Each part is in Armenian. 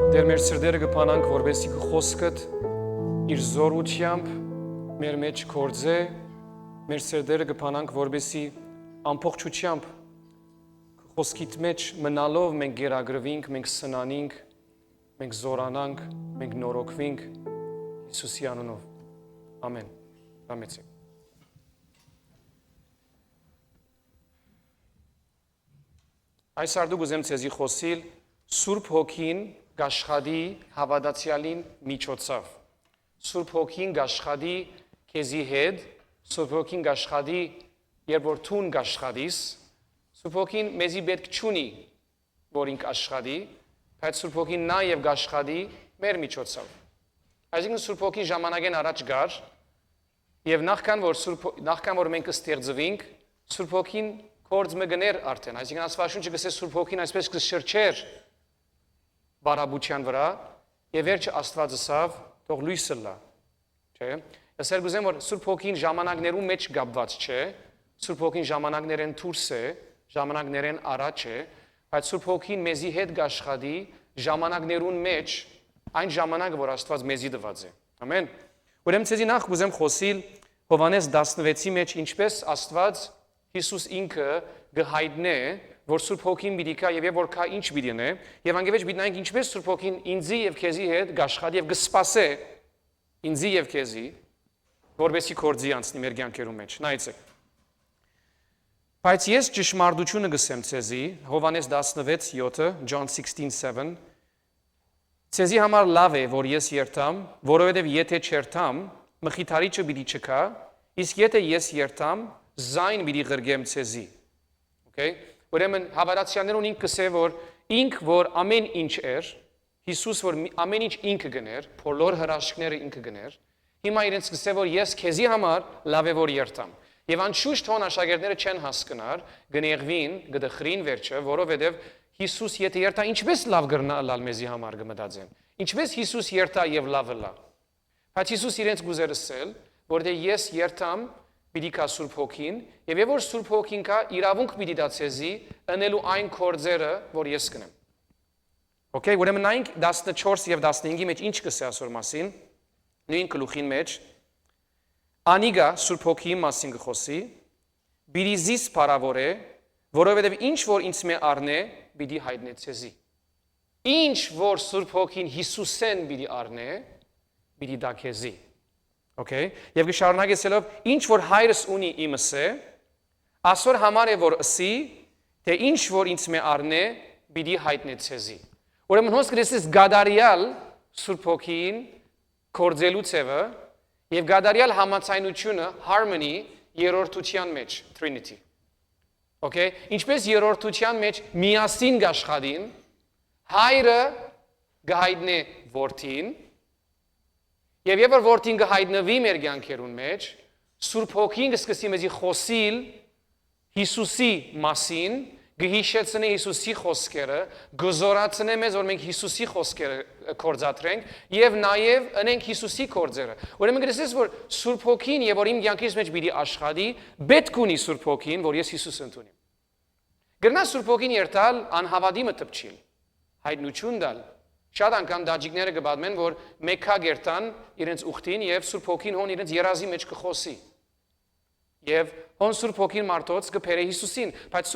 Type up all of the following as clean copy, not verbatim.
Դեր մեր սրդերը կփանանք, որպեսզի խոսքդ իր զորությամբ մեր մեջ կործե, մեր սրդերը կփանանք, որպեսզի ամբողջությամբ խոսքիդ մեջ մնալով մենք գերագրվենք, մենք սնանենք, մենք զորանանք, մենք նորոգվենք Հիսուսի անունով։ Ամեն։ Ամեցի։ Այս արդու գուզեմ ցեզի խոսիլ Սուրբ Հոգին գաշխադի հավատացյալին միջոցով։ Սուրբ Հոգին գաշխադի քեզի հետ, Սուրբ Հոգին գաշխադի երբ որ թուն գաշխադիս, Սուրբ Հոգին մեզի պետք չունի, որ ինք աշխատի, բայց Սուրբ Հոգին նաև գաշխադի մեր միջոցով։ Այսինքն Սուրբ Հոգին ժամանակեն առաջ գար, եւ նախքան որ մենք ստեղծվենք, Սուրբ Հոգին կորձ մգներ արդեն, այսինքն Աստվածաշունչը գսե Սուրբ Հոգին այսպես կշրջեր բարաբուչյան վրա, եւ վերջը Աստված ասավ, թող լույսը լա, չէ՞։ Ես գուզեմ որ Սուրբ Հոգին ժամանակներու մեջ գապված չէ, Սուրբ Հոգին ժամանակներեն դուրս է, ժամանակներեն առաջ է, բայց Սուրբ Հոգին մեզի հետ գաշխադի ժամանակներուն մեջ, այն ժամանակը որ Աստված մեզի տված է։ Ամեն։ Ուրեմն ցեզի նախ գուզեմ խոսիլ Հովհաննես 16-ի մեջ ինչպես Աստված Հիսուս ինքը գհայտնե, որ Սուրբ Հոգին պիտի կա եւ որ կա ինչ պիտի նե, եւ անգևեջ պիտի նայենք ինչպես Սուրբ Հոգին ինձի եւ քեզի հետ գաշխատի եւ գսպասե ինձի եւ քեզի, որովհետեւ կորձի անցնի մեր կյանքերում մեջ։ Նայեցեք։ Բայց ես ճշմարտությունը գսեմ ցեզի, Հովհաննես 16:7, John 16:7, ցեզի համար լավ է, որ ես երթամ, որովհետեւ եթե չերթամ, մխիթարիչը պիտի չկա, իսկ եթե ես երթամ, զայն պիտի ղրգեմ ցեզի։ Okay? Ուրեմն հավատացյալներուն ինք կսե որ ինք որ ամեն ինչ էր, Հիսուս որ ամեն ինչ ինքը գներ, բոլոր հրաշքները ինքը գներ, հիմա իրենց կսե որ ես քեզի համար լավ է որ երթամ։ Եվ անշուշտ հոն աշակերտները չեն հասկնար, գնեղվին, գդխրին վերջը, որովհետև Հիսուս եթե երթա ինչպես լավ գրնալ մեզի համար կմտածեն։ Ինչպես Հիսուս երթա եւ լավը լա։ Բայց Հիսուս իրենց գուզեր ասել, որտեղ ես երթամ պիտի կա Սուրբ Հոգին, եւ որ Սուրբ Հոգին կա, իրավունք պիտի տա ցեզի ընելու այն կորձերը, որ ես կնեմ։ Okay, ուրեմն նայենք 14 եւ 15-ի մեջ ինչ կսե ասոր մասին, նույն գլուխին մեջ, անիգա Սուրբ Հոգիի մասին կխոսի, պիտի զիս փարավորե, որովհետեւ ինչ որ ինձ մե առնե, պիտի հայտնե ցեզի։ Ինչ որ Սուրբ Հոգին Հիսուսեն պիտի առնե, պիտի տա քեզի։ Okay, եւ գշարունակեցելով ինչ որ հայրս ունի իմս է, ասոր համար է որ ասի, թե ինչ որ ինձ մե առնե, պիտի հայտնե ցեզի։ Ուրեմն հոս գրեսես գադարիալ Սուրբ Հոգին կորձելու ցևը եւ գադարիալ համացայնությունը harmony երրորդության մեջ Trinity։ Okay, ինչպես երրորդության մեջ միասին գաշխադին, հայրը գահայտնե որդին Եվ որ որդին կհայտնվի մեր կյանքերուն մեջ, Սուրբ Հոգին կսկսի մեզի խոսիլ Հիսուսի մասին, կհիշեցնե Հիսուսի խոսքերը, կզորացնե մեզ, որ մենք Հիսուսի խոսքերը կործատրենք եւ նաեւ ընենք Հիսուսի կործերը։ Ուրեմն գրեսես որ Սուրբ Հոգին եւ որ իմ կյանքից մեջ պիտի աշխատի, պետք ունի Սուրբ Հոգին, որ ես Հիսուս ընդունեմ։ Գրնա Սուրբ Հոգին երթալ անհավատիմը տպչիլ, հայտնություն տալ Շատ անգամ դաջիկները կբադմեն, որ մեկա գերտան իրենց ուխտին եւ Սուրբ Հոգին հոն իրենց երազի մեջ կխոսի։ Եվ հոն Սուրբ Հոգին մարդոց կփերը Հիսուսին, բայց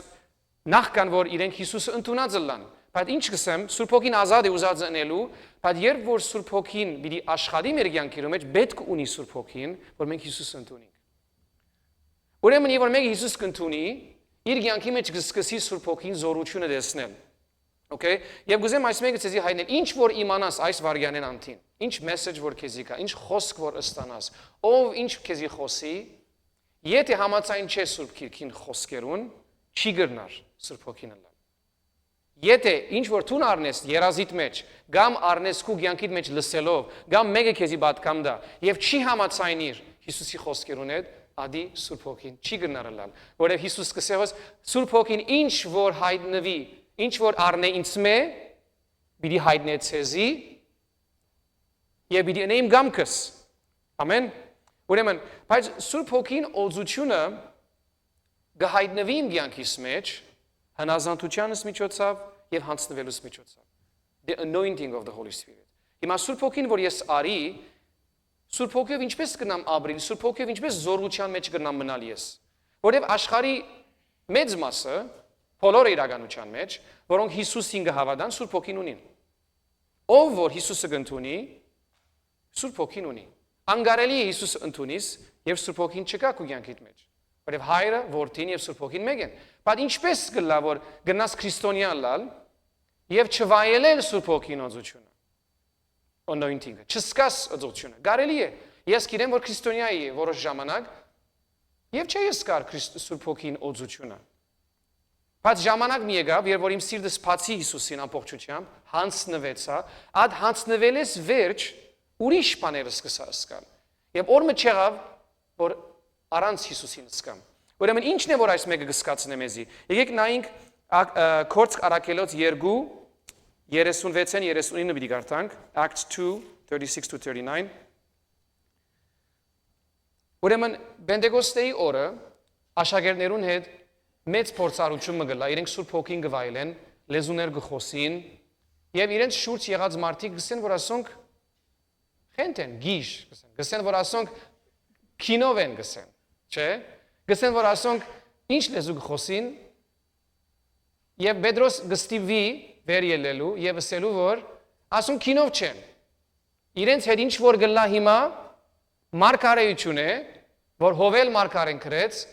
նախքան որ իրենք Հիսուսը ընդունած լան, բայց ինչ կսեմ, Սուրբ Հոգին ազատ է ուզած ընելու, բայց երբ որ Սուրբ Հոգին պիտի աշխատի մեր կյանքերում մեջ, պետք ունի Սուրբ Հոգին, որ մենք Հիսուսը ընդունենք։ Ուրեմն երբ որ մենք Հիսուս կընդունի, իր կյանքի մեջ կսկսի Սուրբ Հոգին զորությունը դեսնել։ Okay, եւ գուզեմ այս մեկը ցեզի հայտնել, ինչ որ իմանաս այս վարյանեն անտին, ինչ մեսեջ որ քեզի կա, ինչ խոսք որ ըստանաս, ով ինչ քեզի խոսի, եթե համաձայն չէ Սուրբ Քիրքին խոսքերուն, չի գրնար Սուրբ Հոգին լալ։ Եթե ինչ որ տուն առնես երազիդ մեջ, կամ առնես քու կյանքիդ մեջ լսելով, կամ մեկը քեզի պատկամ դա, եւ չի համաձայնիր Հիսուսի խոսքերուն հետ, ադի Սուրբ Հոգին չի գրնար լալ, որովհետեւ Հիսուս կսեղոս Սուրբ Հոգին ինչ որ հայտնվի Ինչ որ առնե ինձ մե, պիտի հայտնե ցեզի, եւ պիտի ընեմ գամքս։ Ամեն։ Ուրեմն, բայց Սուրբ Հոգին օծությունը գահայտնվի իմ կյանքիս մեջ, հնազանդությանս միջոցով եւ հանձնվելուս միջոցով։ The anointing of the Holy Spirit. Հիմա Սուրբ Հոգին, որ ես արի, Սուրբ Հոգիով ինչպես կնամ ապրիլ, Սուրբ Հոգիով ինչպես զորության մեջ կնամ մնալ ես։ Որովհետև աշխարհի մեծ մասը, բոլորը իրականության մեջ, որոնք Հիսուսին կհավատան, Սուրբ Հոգին ունին։ Ով որ Հիսուսը կընդունի, Սուրբ Հոգին ունի։ Անկարելի է Հիսուսը ընդունիս եւ Սուրբ Հոգին չկա քո կյանքիդ մեջ։ Որովհետև Հայրը, Որդին եւ Սուրբ Հոգին մեկ են։ Բայց ինչպես կլա որ գնաս քրիստոնյա լալ եւ չվայելել Սուրբ Հոգին օծությունը։ Anointing-ը, չսկաս օծությունը։ Կարելի է։ Ես գիտեմ որ քրիստոնյա է որոշ ժամանակ եւ չէ ես կար Սուրբ Հոգին օծությունը։ Բայց ժամանակ մի եկավ, երբ որ իմ սիրտը սփացի Հիսուսին ամբողջությամբ, հանձնվեցա, այդ հանձնվելես վերջ ուրիշ բաներ սկսա սկալ։ Եվ օրը չեղավ, որ առանց Հիսուսին սկամ։ Ուրեմն ինչն է որ այս մեկը կսկացնե մեզի։ Եկեք նայենք Գործք Առաքելոց 2:36-ն 39-ը պիտի կարդանք, Acts 2:36-39։ Ուրեմն Պենտեկոստեի օրը աշակերտներուն հետ մեծ փորձառություն մգլա, իրենք Սուրբ Հոգին գվայելեն, լեզուներ գխոսին, եւ իրենց շուրջ եղած մարդիկ գսեն որ ասոնք խենթեն, գիժ գսեն, գսեն որ ասոնք կինով են գսեն, չէ՞։ Գսեն որ ասոնք ինչ լեզու գխոսին, եւ Պետրոս գստիվի վեր ելելու եւ ասելու որ ասոնք կինով չեն։ Իրենց հետ ինչ որ գլա հիմա մարգարեություն է, որ հովել մարգարեն գրեց,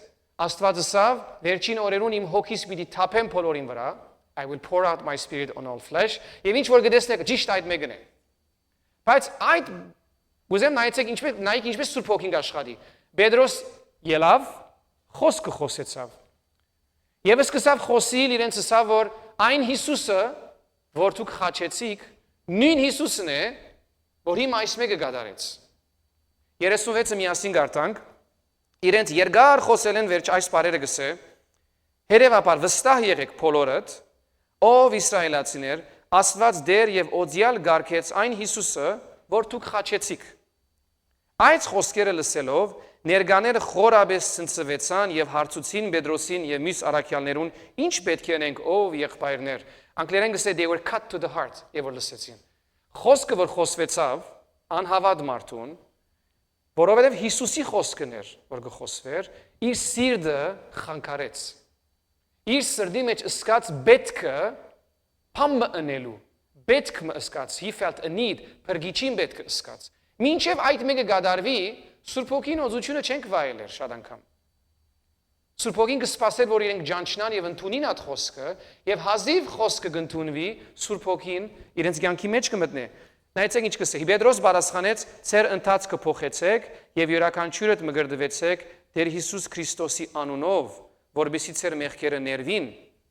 Աստվածը սավ վերջին օրերուն իմ հոգիս պիտի թափեմ բոլորին վրա, I will pour out my spirit on all flesh, եւ ինչ որ գտեսնեք ճիշտ այդ մեկն է։ Բայց այդ ուզեմ նայեք ինչպես Սուրբ Հոգին աշխատի։ Պետրոս ելավ, խոսքը խոսեցավ։ Եվ սկսավ խոսիլ իրենց ասավ որ այն Հիսուսը, որ դուք խաչեցիք, նույն Հիսուսն է, որ հիմա այս մեկը գադարեց։ 36-ը միասին գարտանք, իրենց երկար խոսել են վերջ այս բարերը գսե, հետևաբար վստահ եղեք բոլորդ, ով իսրայելացիներ, Աստված դեր եւ օձյալ գարկեց այն Հիսուսը, որ դուք խաչեցիք։ Այս խոսքերը լսելով ներկաները խորաբես ցնցվեցան եւ հարցուցին Պետրոսին եւ մյուս առաքյալներուն, ինչ պետք է անենք ով եղբայրներ։ Անգլերեն գսե they were cut to the heart, եւ որ լսեցին։ Խոսքը որ խոսվեցավ անհավատ մարդուն, որովհետև Հիսուսի խոսքն էր, որ գխոսվեր, իր սիրտը խանգարեց։ Իր սրտի մեջ ըսկած բետքը փամը ընելու, բետքը ըսկած, he felt a need, փրկիչին բետքը ըսկած։ Մինչև այդ մեկը գադարվի, Սուրբ Հոգին օծությունը չենք վայելեր շատ անգամ։ Սուրբ Հոգին կսպասեր, որ իրենք ջանչնան եւ ընդունին այդ խոսքը, եւ հազիվ խոսքը կընդունվի, Սուրբ Հոգին իրենց կյանքի մեջ կմտնի։ Նայեցեք ինչ կսե։ Պետրոս պատասխանեց. «Ձեր ընթացքը փոխեցեք եւ յուրաքանչյուրդ մգրդվեցեք Տեր Հիսուս Քրիստոսի անունով, որովհետեւ ձեր մեղքերը ներվին,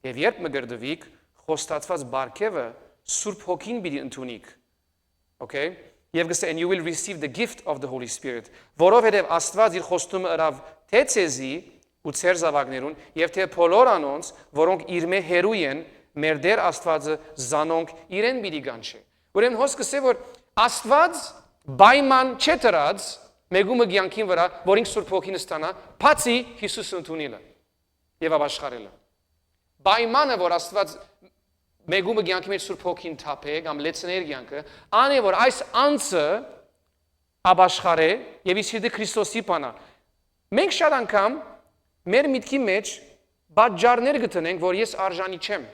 եւ երբ մգրդվիք, խոստացված բարգեւը Սուրբ Հոգին պիտի ընդունիք»։ Okay? Եվ գսե and you will receive the gift of the Holy Spirit, որովհետեւ Աստված իր խոստումը ըրավ թե ցեզի ու ձեր զավակներուն եւ թե բոլոր անոնց, որոնք իր մե հերու են, մեր Տեր Աստվածը զանոնք իրեն պիտի գանչի։ Ուրեմն հոսքը ասե որ Աստված պայման չէ դրած մեգումը կյանքին վրա, որ ինք Սուրբ Հոգին ստանա, բացի Հիսուսը ընդունելը եւ ապաշխարելը։ Պայմանը որ Աստված մեգումը կյանքի մեջ Սուրբ Հոգին թափե կամ լեցներ կյանքը, անի որ այս անձը ապաշխարե եւ իսկ Քրիստոսի բանա։ Մենք շատ անգամ մեր միտքի մեջ բաժարներ գտնենք, որ ես արժանի չեմ,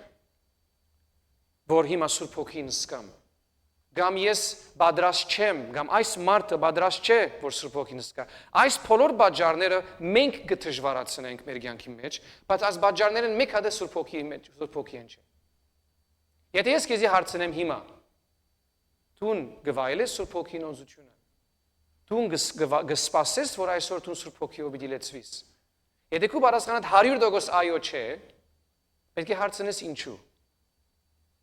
որ հիմա Սուրբ Հոգին սկամ։ Կամ ես պատրաստ չեմ, կամ այս մարդը պատրաստ չէ, որ Սուրբ Հոգին սկա։ Այս բոլոր բաժարները մենք կդժվարացնենք մեր կյանքի մեջ, բայց այս բաժարները մեկ հատ է Սուրբ Հոգիի մեջ, Սուրբ Հոգին չէ։ Եթե ես քեզի հարցնեմ հիմա, դու գվայելես Սուրբ Հոգին օծությունը։ Դու գսպասես, որ այսօր դու Սուրբ Հոգիով պիտի լեցվես։ Եթե քո պատասխանդ 100% այո չէ, պետք է հարցնես ինչու։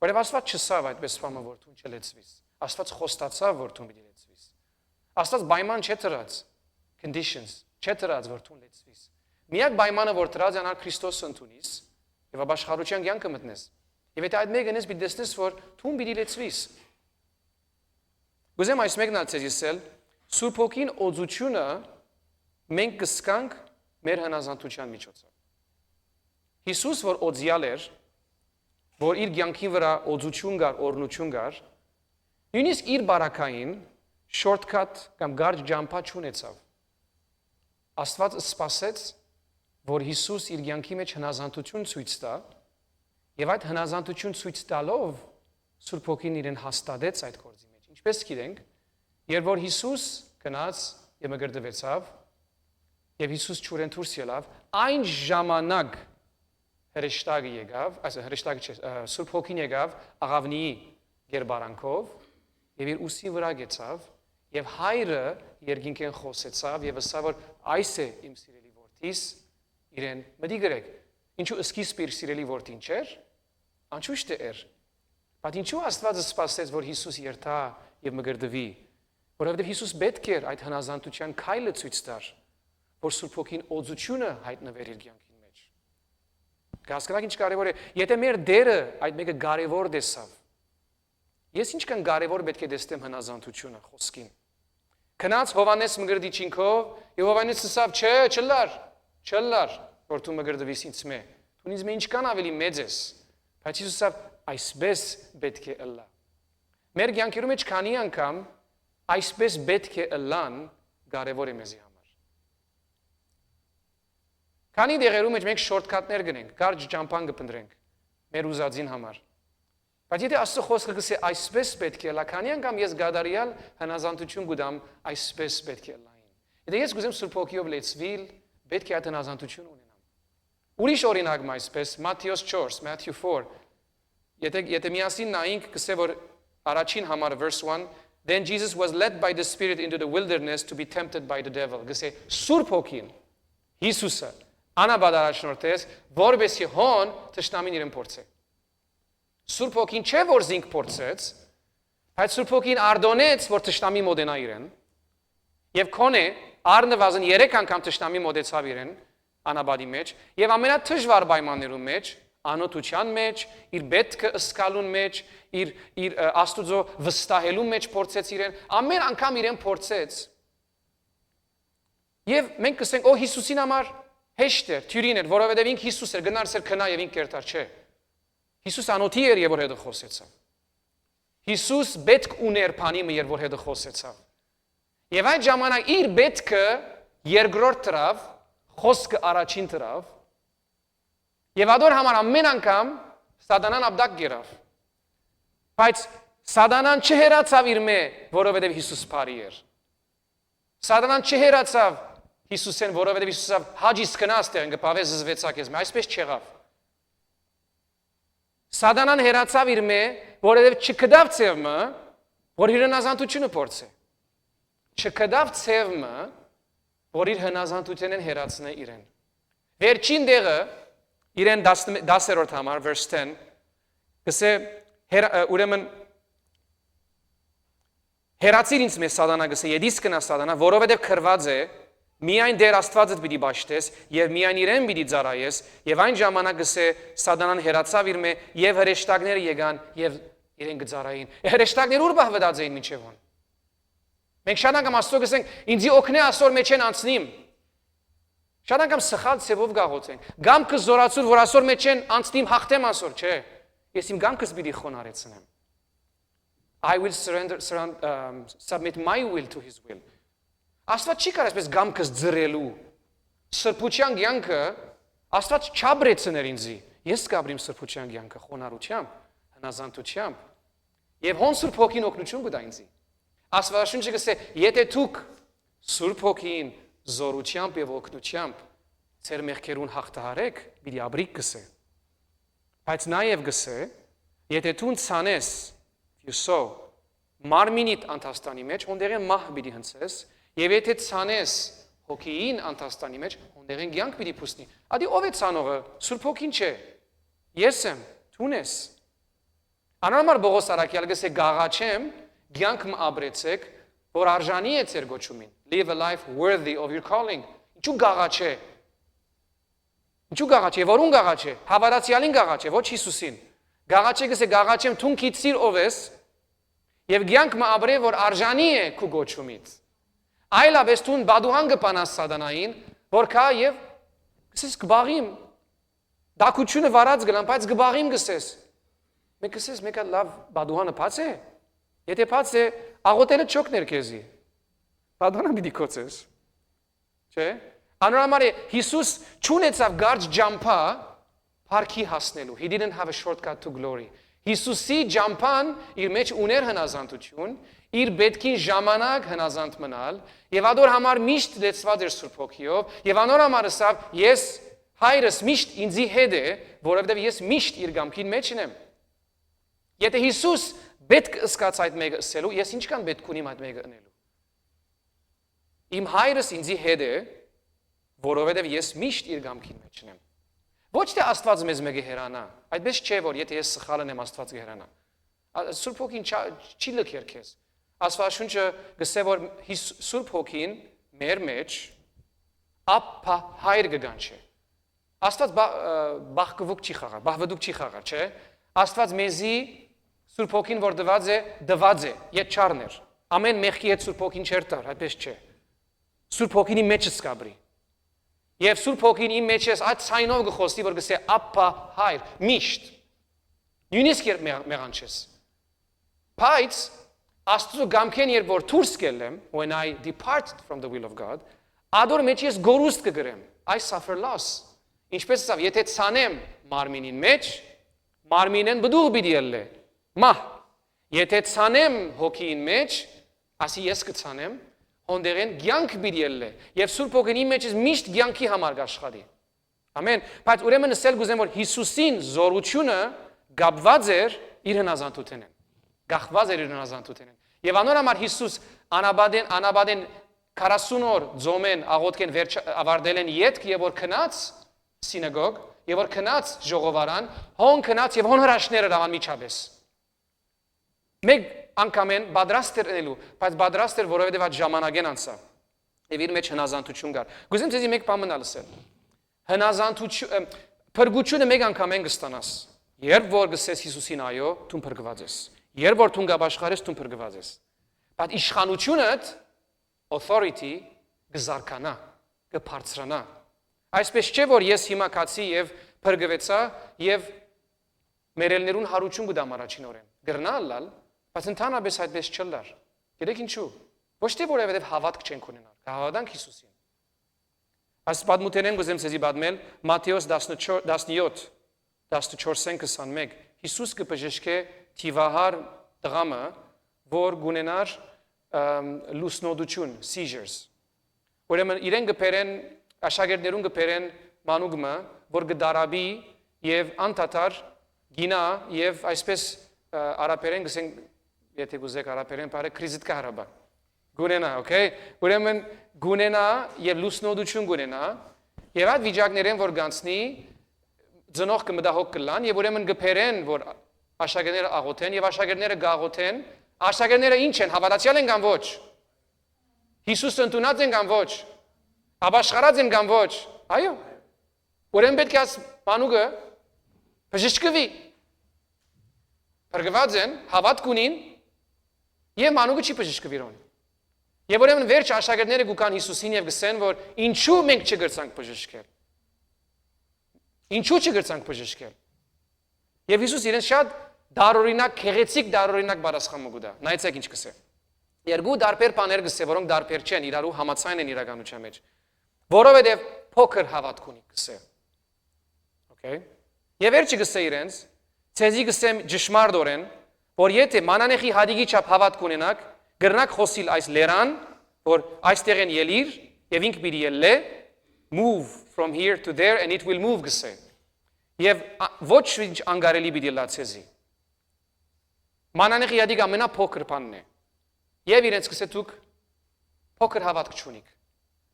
Որովհետև Աստված չսավ այդպես բանը, որ դու չլեցվես։ Աստված խոստացավ, որ դու պիտի լեցվես։ Աստված պայման չէ դրած, conditions չէ դրած, որ դու լեցվես։ Միակ պայմանը, որ դրած է, անալ Քրիստոսը ընդունես եւ ապաշխարության կյանքը մտնես։ Եվ եթե այդ մեկը ես պիտի տեսնես, որ դու պիտի լեցվես։ Ուզեմ այս մեկն ասել, Սուրբ Հոգին օծությունը մենք կսկանք մեր հնազանդության միջոցով։ Հիսուս որ օծյալ էր, որ իր կյանքի վրա օծություն կար, օրհնություն կար, նույնիսկ իր բարակային shortcut կամ գարջ ջամփա չունեցավ։ Աստված սպասեց, որ Հիսուս իր կյանքի մեջ հնազանդություն ցույց տա, եւ այդ հնազանդություն ցույց տալով Սուրբ Հոգին իրեն հաստատեց այդ գործի մեջ։ Ինչպես գիտենք, երբ որ Հիսուս գնաց եւ մգրդվեցավ, եւ Հիսուս ճուրեն դուրս ելավ, այն ժամանակ հրեշտակը եկավ, այսինքն հրեշտակը չէ, Սուրբ Հոգին եկավ աղավնիի գերբարանքով եւ իր ուսի վրա գեցավ եւ հայրը երկինքեն խոսեցավ եւ ասավ որ այս է իմ սիրելի որդիս իրեն մտի գրեք ինչու սկիզբը իր սիրելի որդին չէր անչուշտ էր բայց ինչու Աստվածը սպասեց որ Հիսուս երթա եւ մգրդվի որովհետեւ Հիսուս պետք էր այդ հնազանդության քայլը ցույց տար որ Սուրբ Հոգին օծությունը հայտնվեր իր կյանքի մեջ հասկանաք ինչ կարևոր է եթե մեր դերը այդ մեկը կարևոր դեսավ Ես ինչքան կարևոր պետք է տեսնեմ հնազանդությունը խոսքին։ Քնած Հովանես մգրդիչինքով, եւ Հովանեսը ասավ, չէ, չլար, որ դու մգրդվիս ինձ մե։ Դու ինձ մե ինչքան ավելի մեծ ես։ Բայց Հիսուսը ասավ, այսպես պետք է ըլլա։ Մեր կյանքերում մեջ քանի անգամ այսպես պետք է ըլլան կարևոր է մեզի համար։ Քանի դեղերում մեջ մենք շորտքաթներ գնենք, կարճ ճամփան կփնտրենք մեր ուզածին համար։ Բայց եթե Աստծո խոսքը գսե այսպես պետք է լա, քանի անգամ ես գադարիալ հնազանդություն գուտամ այսպես պետք է լային։ Եթե ես գուզեմ Սուրբ Հոգիով լեցվիլ, պետք է այդ հնազանդություն ունենամ։ Ուրիշ օրինակ այսպես Մատթեոս 4, Matthew 4։ Եթե միասին նայենք գսե որ առաջին համարը verse 1, then Jesus was led by the Spirit into the wilderness to be tempted by the devil։ Գսե Սուրբ Հոգին Հիսուսը անաբադարաշնորհեց, որովհետեւ հոն թշնամին իրեն փորձե։ Սուրբ Հոգին չէ որ զինք փորձեց, բայց Սուրբ Հոգին արդոնեց, որ թշնամի մոտենա իրեն, եւ քոնե առնվազն 3 անգամ թշնամի մոտեցավ իրեն անաբադի մեջ, եւ ամենաթշվառ պայմաններում մեջ, անօթության մեջ, իր բետքը ըսկալուն մեջ, իր Աստուծո վստահելու մեջ փորձեց իրեն, ամեն անգամ իրեն փորձեց։ Եվ մենք կսենք, օ Հիսուսին համար հեշտ էր, թյուրին էր, որովհետեւ ինք Հիսուս էր, գնար սեր քնա եւ ինք կերտար չէ։ Հիսուս անոթի էր, երբ որ հետը խոսեցավ։ Հիսուս պետք ուներ բանիմը, երբ որ հետը խոսեցավ։ Եվ այդ ժամանակ իր պետքը երկրորդ դրավ, խոսքը առաջին դրավ։ Եվ ադոր համար ամեն անգամ Սատանան ապդակ գերավ։ Բայց Սատանան չհերացավ իր մե, որովհետև Հիսուս բարի էր։ Սատանան չհերացավ Հիսուսեն, որովհետև Հիսուսը հաջիս կնաց տեղն կպավե զզվեցակ ես, այսպես չեղավ։ Սատանան հերացավ իր մե, որովհետև չկդավ ցևը, որ իր հնազանդությունը փորձե։ Չկդավ ցևը, որ իր հնազանդությունն հերացնե իրեն։ Վերջին դեղը իրեն 10-րդ համար verse 10 գսե ուրեմն հերացիր ինձ մեզ Սատանա գսե եդիս կնա Սատանա, որովհետև քրված է միայն դեր Աստվածդ պիտի ճաշտես եւ միայն իրեն պիտի ծառայես եւ այն ժամանակ գսե Սատանան հերացավ իր մե եւ հրեշտակները եկան եւ իրեն գծառային հրեշտակները ուր բահվդած էին մինչեւ ոն մենք շատ անգամ Աստծո գսենք ինձի օգնե ասոր մեջ են անցնիմ շատ անգամ սխալ ցևով գաղոցենք գամքը զորացուր որ ասոր մեջ են անցնիմ հաղթեմ ասոր չէ ես իմ գամքս պիտի խոնարեցնեմ I will submit my will to his will Աստված չի կարող այսպես գամքս ձրելու սրբության կյանքը Աստված չաբրեցներ ինձի ես կաբրիմ սրբության կյանքը խոնարհությամբ հնազանդությամբ եւ հոն Սուրբ Հոգին օգնություն կտա ինձի Աստվածաշունչը գսե եթե դուք Սուրբ Հոգին զորությամբ եւ օգնությամբ ձեր մեղքերուն հաղթահարեք պիտի աբրիկ գսե բայց նաեւ գսե եթե դու ցանես you saw մարմինիդ անտաստանի մեջ ոնդերեն մահ պիտի հնցես եւ եթե ցանես հոգին անտաստանի մեջ ոնդերեն կյանք պիտի փուսնի ադի ով է ցանողը Սուրբ Հոգին չէ ես եմ դու ես անորմալ Բողոս Արաքյալ գսե գաղաչեմ կյանք մ աբրեցեք որ արժանի է ձեր գոչումին live a life worthy of your calling ինչու գաղաչե որուն գաղաչե հավատացյալին գաղաչե ոչ Հիսուսին գաղաչե գսե գաղաչեմ թուն քիծիր ով ես եւ կյանք մ աբրե որ արժանի է քու գոչումից այլապես թուն բադուհան կպանաս Սատանային որ կա եւ գսես կբաղիմ դակությունը վարած գնամ բայց կբաղիմ գսես Մեկ ասես մեկը լավ բադուհանը բաց է։ Եթե բաց է, աղոտելը չօգներ քեզի։ Բադուհանը պիտի կոծես։ Չէ՞։ Անորոշ է Հիսուս չունեցավ գարջ ջամփա փառքի հասնելու։ He didn't have a shortcut to glory. Հիսուսի ջամփան իր մեջ ուներ հնազանդություն, իր պետքին ժամանակ հնազանդ մնալ, եւ ադոր համար միշտ լեցված էր Սուրբ Հոգիով, եւ անոր համար ասավ. ես հայրս միշտ ինձի հետ է, որովհետեւ ես միշտ իր գամքին մեջ եմ։ Եթե Հիսուս պետք ըսկաց այդ մեկը ասելու, ես ինչքան պետք ունիմ այդ մեկը անելու։ Իմ հայրս ինձի հետ է, որովհետև ես միշտ իր գամքին մեջ եմ։ Ոչ թե Աստված մեզ մեկը հերանա, այդպես չէ, որ եթե ես սխալ եմ, Աստված կհերանա։ Սուրբ Հոգին չի լքեր քեզ։ Աստվածաշունչը գսե որ Սուրբ Հոգին մեր մեջ ապա հայր կգանչի։ Աստված բախկվուկ չի խաղար, բահվդուկ չի խաղար, չէ։ Աստված մեզի Սուրբ Հոգին որ դված է, ետ չառներ։ Ամեն մեղքի հետ Սուրբ Հոգին չեր տար, այդպես չէ։ Սուրբ Հոգինի մեջ սկաբրի։ Եվ Սուրբ Հոգին իմ մեջ ես այդ ցայնով գխոսի որ գսե ապա հայր միշտ նույնիսկ երբ մեղանչես բայց Աստծո գամքեն երբ որ դուրս գելեմ when I depart from the will of God ադոր մեջ ես գորուստ կգրեմ I suffer loss ինչպես ասավ եթե ցանեմ մարմինին մեջ մարմինեն բդուղ պիտի ելլե մահ եթե ցանեմ հոգին մեջ ասի ես կցանեմ Հոնդերեն գյանք պիտի ելլե եւ Սուրբ Հոգին իմ մեջ միշտ գյանքի համար կաշխատի ամեն բայց ուրեմն ասել գուզեմ որ Հիսուսին զորությունը գապված էր իր հնազանդութենեն գախված էր իր հնազանդութենեն եւ անոր համար Հիսուս անաբադեն 40 օր ձոմեն աղոթքեն ավարտել են յետք եւ որ քնած սինագոգ եւ որ քնած ժողովարան հոն քնած եւ հոն հրաշները լավան միջաբես մեկ անկամեն բادرաստ էր ելու, բայց բادرաստ էր, որովհետև այդ ժամանակեն անցավ։ Եվ իր մեջ հնազանդություն կար։ Գուցե ձեզ մեկ բան մնալ ասել։ Հնազանդություն, փրկությունը մեկ անգամեն կստանաս։ Երբ որ գսես Հիսուսին այո, դու փրկված ես։ Երբ որ դու գաբաշխարես, դու փրկված ես։ Բայց իշխանությունդ authority գզարկանա, կբարձրանա։ Այսպես չէ որ ես հիմա կացի եւ փրկվեցա եւ մերելներուն հարություն կդամ առաջին օրեն։ Գրնալալ Բայց ընդհանրապես այդպես չլար։ Գիտեք ինչու։ Ոչ թե որևէ հավատք չենք ունենալ, կհավատանք Հիսուսին։ Այս պատմութենեն գուզեմ ցեզի պատմել Մատթեոս 14:21 Հիսուս կբժշկե թիվահար տղամը, որ գունենար լուսնոդություն, seizures։ Ուրեմն իրեն գբերեն, աշակերտներուն գբերեն մանուկը, որ գդարաբի եւ անտատար գինա եւ այսպես արաբերեն գսեն Եթե գուզեք արաբերեն բարե քրիզիտ կարաբա գունենա, okay ուրեմն գունենա եւ լուսնոդություն գունենա եւ այդ վիճակներեն որ գանցնի ծնող կմդահոգ կլան եւ ուրեմն գբերեն որ աշակերտները աղոթեն եւ աշակերտները գաղոթեն աշակերտները ինչ են հավատացյալ են կամ ոչ Հիսուսը ընդունած են կամ ոչ ապաշխարած են կամ ոչ այո ուրեմն պետք է մանուկը բժշկվի Փրկված են հավատք ունին Եվ մանուկը չի բժշկվիրոն։ Եվ ուրեմն վերջ աշակերտները գուկան Հիսուսին եւ գսեն որ ինչու մենք չգրցանք բժշկել։ Ինչու չգրցանք բժշկել։ Եվ Հիսուս իրեն շատ դարօրինակ, քեղեցիկ դարօրինակ բարձրացում գուտա։ Նայեցեք ինչ գսե։ Երկու դարբեր բաներ գսե, որոնք դարբեր չեն, իրարու համացայն են իրականության մեջ։ Որովհետեւ փոքր հավատք ունի գսե։ Okay։ Եվ վերջը գսե իրենց, ցեզի գսեմ ճշմարտորեն որ եթե մանանեխի հադիգի չափ հավատք ունենաք, գրնակ խոսիլ այս լերան, որ այստեղ են ելիր, եւ ինք պիտի ելլե, move from here to there and it will move գսե։ Եվ ոչ ինչ անգարելի պիտի լացեզի։ Մանանեխի հադիգ ամենափոքր բանն է։ Եվ իրենց գսե դուք փոքր հավատք չունիք։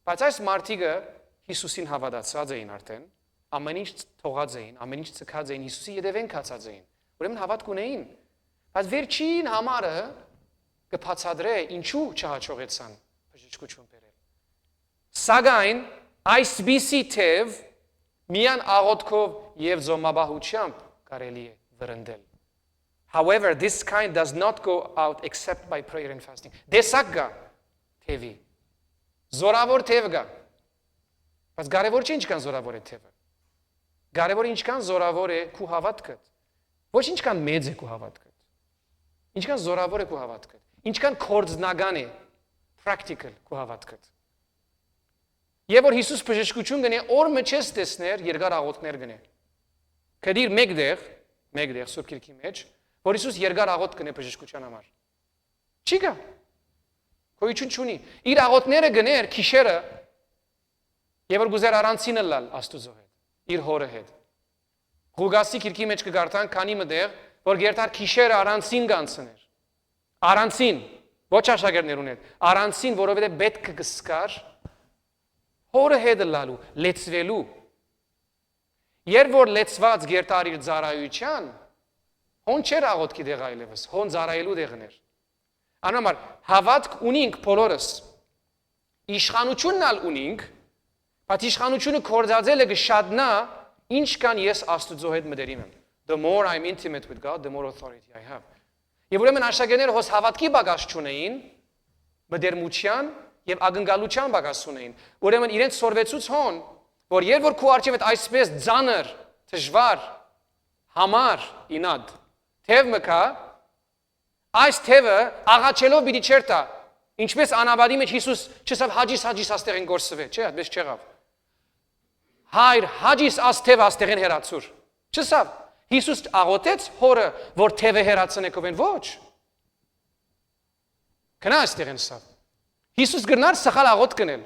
Բայց այս մարդիկը Հիսուսին հավատացած էին արդեն, ամեն ինչ թողած էին, ամեն ինչ ցկած էին, Հիսուսի ետևեն կացած էին։ Ուրեմն հավատք ունեին։ Բայց վերջին համարը կբացատրե ինչու չհաջողեցան բժշկություն բերել։ Սակայն այսպիսի թև միան աղոթքով եւ զոմաբահությամբ կարելի է վրընդել։ However, this kind does not go out except by prayer and fasting. Դեսակ գա թևի։ Զորավոր թև գա։ Բայց կարևոր չէ ինչքան զորավոր է թևը։ Կարևորը ինչքան զորավոր է քու հավատքդ։ Ոչ ինչքան մեծ է քո հավատքը, ինչքան զորավոր է քո հավատքը, ինչքան կորձնական է, practical քո հավատքը։ Եվ որ Հիսուս բժշկություն գնե, օրը չես տեսներ երկար աղոթքներ գնե։ Կդիր մեկդեղ Սուրբ Գիրքի մեջ, որ Հիսուս երկար աղոթք գնե բժշկության համար։ Չի գա։ Գոյություն չունի։ Իր աղոթքները գներ քիշերը, եւ որ գուզեր առանցինը լալ Աստուծո հետ, իր հորը հետ։ Ղուգասի Գիրքի մեջ կգարտան քանի մտեղ, որ գերտար քիշերը առանցին կանցներ։ Առանցին, ոչ աշակերտներ ուներ, առանցին, որովհետեւ պետք կգսկար հորը հետ լալու, լեցվելու։ Երբ որ լեցված գերտար իր ծառայության, հոն չեր աղոթքի դեղ այլևս, հոն ծառայելու դեղներ։ Անամար հավատք ունինք բոլորս։ Իշխանությունն ալ ունինք, բայց իշխանությունը կորձածելը կշատնա, ինչ կան ես Աստուծո հետ մտերիմ եմ։ The more I'm intimate with God, the more authority I have։ Եվ ուրեմն աշակերտները հոս հավատքի բագաժ չունեին, մտերմության եւ ակնկալության բագաժ ունեին։ Ուրեմն իրենց սորվեցուց հոն, որ երբ որ քո արժեվդ այսպես ծանր, դժվար, համար, ինադ, թև մկա, այս թևը աղաչելով պիտի չերտա։ Ինչպես անաբադի մեջ Հիսուս չսավ հաջիս աստեղեն գործվե, չէ, այդպես չեղավ։ Հայր հաջիս աստև աստեղեն հերացուր։ Չսավ Հիսուս աղոթեց հորը, որ թևը հերացնե կովեն ոչ։ Կնա աստեղեն սավ։ Հիսուս գրնար սխալ աղոթք կնել։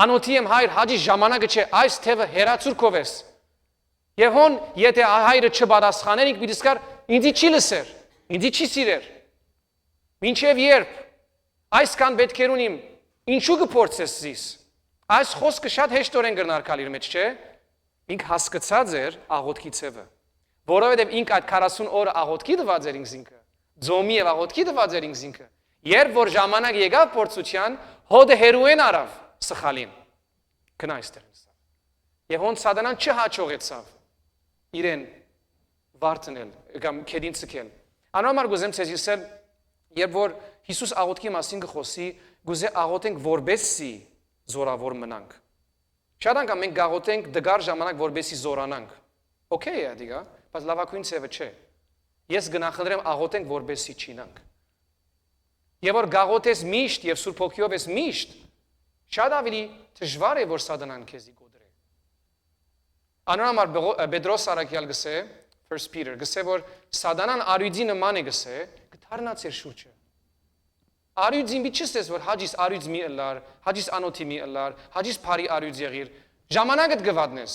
Անոթի եմ հայր հաջի ժամանակը չէ, այս թևը հերացուր կովես։ Եվ հոն, եթե հայրը չպատասխաներ, ինք պիտի սկար, ինձի չի լսեր, ինձի չի սիրեր։ Մինչև երբ, այս կան պետքերուն իմ, ինչու կփորձես զիս։ Այս խոսքը շատ հեշտորեն գրնար կալ իր մեջ, չէ։ Ինք հասկացած էր աղոթքի ցևը, որովհետև ինք այդ 40 օր աղոթքի տված էր ինքզինքը, ձոմի եւ աղոթքի տված էր ինքզինքը։ Երբ որ ժամանակ եկավ փորձության, հոդը հերուեն արավ սխալին։ Գնա այստեղ ինձ։ Եվ հոն սատանան չհաջողեցավ իրեն վարտնել կամ քեդին ցկել։ Անորմալ գուզեմ ցեզ իսել, երբ որ Հիսուս աղոթքի մասին կխոսի, գուզե աղոթենք որբեսի զորավոր մնանք։ Շատ անգամ մենք գաղոթենք դգար ժամանակ որբեսի զորանանք։ Okay է դիգա, բայց լավագույն ցևը չէ։ Ես գնահատեմ աղոթենք որբեսի չինանք։ Եվ որ գաղոթես միշտ եւ Սուրբ Հոգիով ես միշտ, շատ ավելի դժվար է որ սատանան քեզի գոդրե։ Անորմալ Պետրոս Արաքյալ գսե, 1 Peter գսե որ սատանան արյուծի նման է գսե, կդառնա ծեր շուրջը։ Արյուծին բիչստես որ հաջիս արյուծ մի ըլար, հաջիս անոթի մի ըլար, հաջիս բարի արյուծ եղիր, ժամանակդ գվադնես։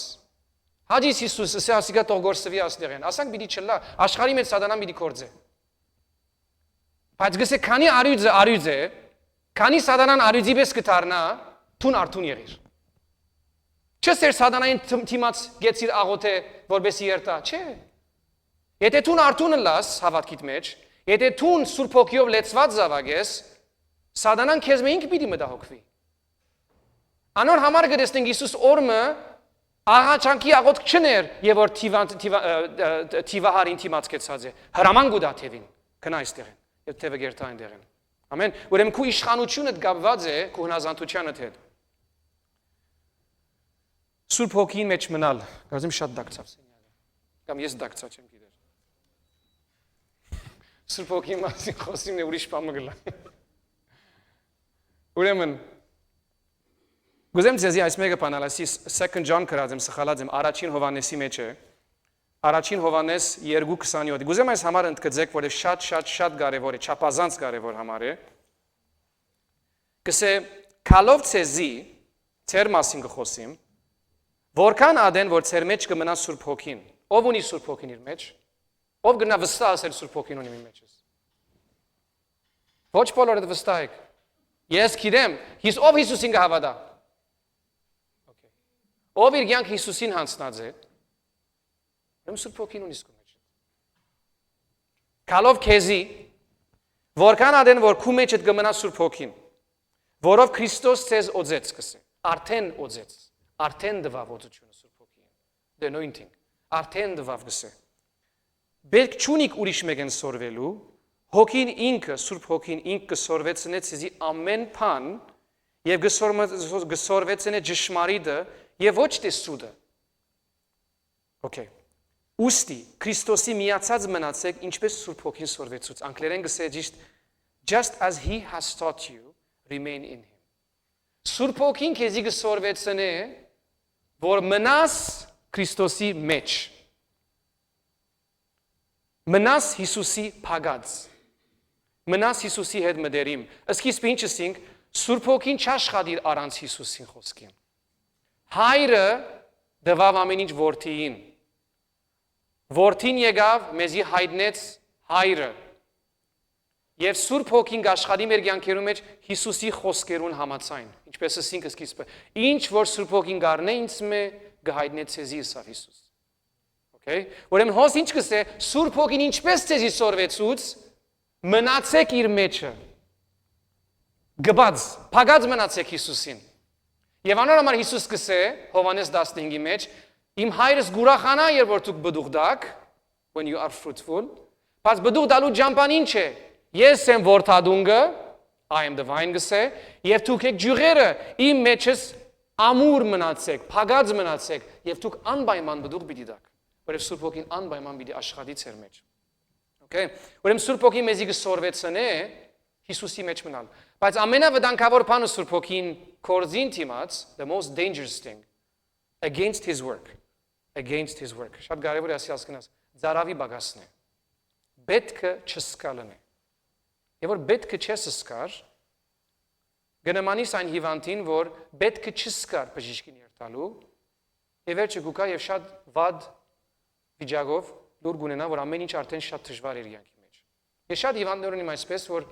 Հաջիս Հիսուս ասե ասիկա թող գործվի աստեղեն, ասանք պիտի չլա, աշխարհի մեջ սատանան պիտի կորձե։ Բայց գսե քանի արյուծ է, քանի սատանան արյուծի պես կդառնա, թուն արթուն եղիր։ Չսեր սատանային թիմած գեցիր աղոթե որբեսի երտա, չէ։ Եթե թուն արթուն լաս հավատքիդ մեջ, եթե թուն Սուրբ Հոգիով լեցված զավագես, սատանան քեզ մենք պիտի մտահոգվի։ Անոր համար գտեսնենք Հիսուս օրը աղաչանքի աղոթք չներ, եւ որ թիվահարին թիմած կեցած է։ Հրաման գուտա թևին, գնա այստեղեն, եւ թևը գերտա այնտեղեն։ Ամեն։ Ուրեմն քու իշխանությունդ գաբված է քու հնազանդությանդ հետ։ Սուրբ Հոգին մեջ մնալ, գազեմ շատ դակցավ սենյալը։ Կամ ես դակցա չեմ գիտեր։ Սուրբ Հոգի մասին խոսիմն է ուրիշ բան գլա։ Ուրեմն գուզեմ ձեզի այս մեկը բանալասի 2 John կրած եմ սխալած եմ առաջին Հովանեսի մեջ է։ Առաջին Հովանես 2:27։ Գուզեմ այս համար ընդգծեք, որ շատ կարևոր է, չափազանց կարևոր համար է։ Գսե քալով ցեզի ծեր մասին կխոսիմ, որքան ադեն որ ծեր մեջ կմնա Սուրբ Հոգին։ Ով ունի Սուրբ Հոգին իր մեջ։ Ով գնա վստահ ասել Սուրբ Հոգին ունի իմ մեջս։ Ոչ բոլորը վստահ եք։ Ես գիտեմ, ով Հիսուսին կհավատա։ Okay։ Ով իր կյանք Հիսուսին հանձնած է։ Ուրեմն Սուրբ Հոգին ունի իր մեջ։ Քալով քեզի, որքան ադեն որ քու մեջդ կմնա Սուրբ Հոգին, որով Քրիստոս ցեզ օծեց կսե։ Արդեն օծեց, արդեն դվավ օծությունը Սուրբ Հոգին։ The anointing, արդեն դվավ կսե։ Բերք չունիք ուրիշ մեկեն սորվելու, Հոգին ինքը, Սուրբ Հոգին ինքը կսորվեցնե ցեզի ամեն բան եւ կսորվեցնե ճշմարիտը եւ ոչ թե սուդը։ Okay։ Ուստի Քրիստոսի միացած մնացեք, ինչպես Սուրբ Հոգին սորվեցուց։ Անգլերեն գսե ճիշտ just as he has taught you, remain in him։ Սուրբ Հոգին քեզի կսորվեցնե, որ մնաս Քրիստոսի մեջ։ Մնաս Հիսուսի փագած։ Մնաս Հիսուսի հետ մտերիմ։ Սկիզբը ինչ ասինք, Սուրբ Հոգին չաշխատիր առանց Հիսուսին խոսքին։ Հայրը դվավ ամեն ինչ որդիին։ Որդին եկավ, մեզի հայտնեց հայրը։ Եվ Սուրբ Հոգին աշխատի մեր կյանքերում մեջ Հիսուսի խոսքերուն համաձայն։ Ինչպես ասինք սկիզբը, ինչ որ Սուրբ Հոգին գարնե ինձ մե գհայտնե ցեզի սա Հիսուս։ Okay? Ուրեմն հոս ինչ կսե, Սուրբ Հոգին ինչպես ցեզի սորվեցուց, մնացեք իր մեջը։ Գբած, փագած մնացեք Հիսուսին։ Եվ անոր համար Հիսուս կսե Հովհաննես 15-ի մեջ, իմ հայրս գուրախանա, երբ որ դուք բդուղ դաք, when you are fruitful, բայց բդուղ դալու ջամփան ինչ է։ Ես եմ որդադունգը, I am the vine գսե, եւ դուք եք ջուղերը, իմ մեջս ամուր մնացեք, փագած մնացեք, եւ դուք անպայման բդուղ պիտի դաք։ Որովհետեւ Սուրբ Հոգին անպայման պիտի աշխատի ձեր մեջ։ Okay? Ուրեմն Սուրբ Հոգին մեզի կսորվեցնե Հիսուսի մեջ մնալ։ Բայց ամենավտանգավոր բանը Սուրբ Հոգին կորձին դիմաց, the most dangerous thing, against his work. Against his work. Շատ կարևոր է ասի հասկանաս, ծարավի բագասն է։ Պետքը չսկալն է։ Եվ որ պետքը չես սկար, գնամանիս այն հիվանդին, որ պետքը չսկար բժիշկին երթալու, եւ վերջը գուկա եւ շատ վատ վիճակով լուր գունենա, որ ամեն ինչ արդեն շատ դժվար է կյանքի մեջ։ Ես շատ հիվանդներ ունեմ այսպես, որ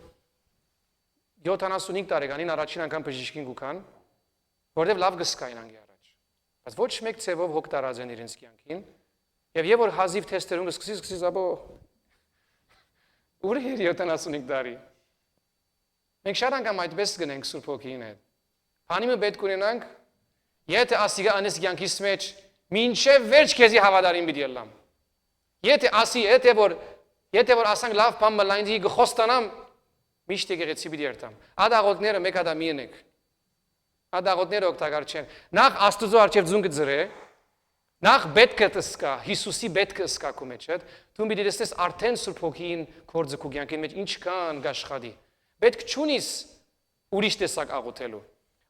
75 տարեկանին առաջին անգամ բժիշկին գուքան, որտեղ լավ գսկային անգի առաջ։ Բայց ոչ մեկ ցևով հոգ տարած են իրենց կյանքին, եւ որ հազիվ թեստերուն սկսի աբո ուր է 75 տարի։ Մենք շատ անգամ այդպես գնենք Սուրբ Հոգին հետ։ Բանիմը պետք ունենանք, եթե ասիգա անես կյանքիս մեջ, մինչև վերջ քեզի հավատարիմ պիտի ելնամ։ Եթե ասի, եթե որ ասանք լավ բան մլայնի գխոստանամ, միշտ եկեղեցի պիտի երթամ։ Ադաղոտները մեկ հատ մի ենեք։ Ադաղոտները օգտակար չեն։ Նախ Աստուծո առջև ձունգը ծրե, նախ պետքը տսկա, Հիսուսի պետքը ըսկա քո մեջ հետ, դու պիտի տեսնես արդեն Սուրբ Հոգին կորձը քո կյանքի մեջ ինչքան գաշխատի։ Պետք չունիս ուրիշ տեսակ աղոթելու։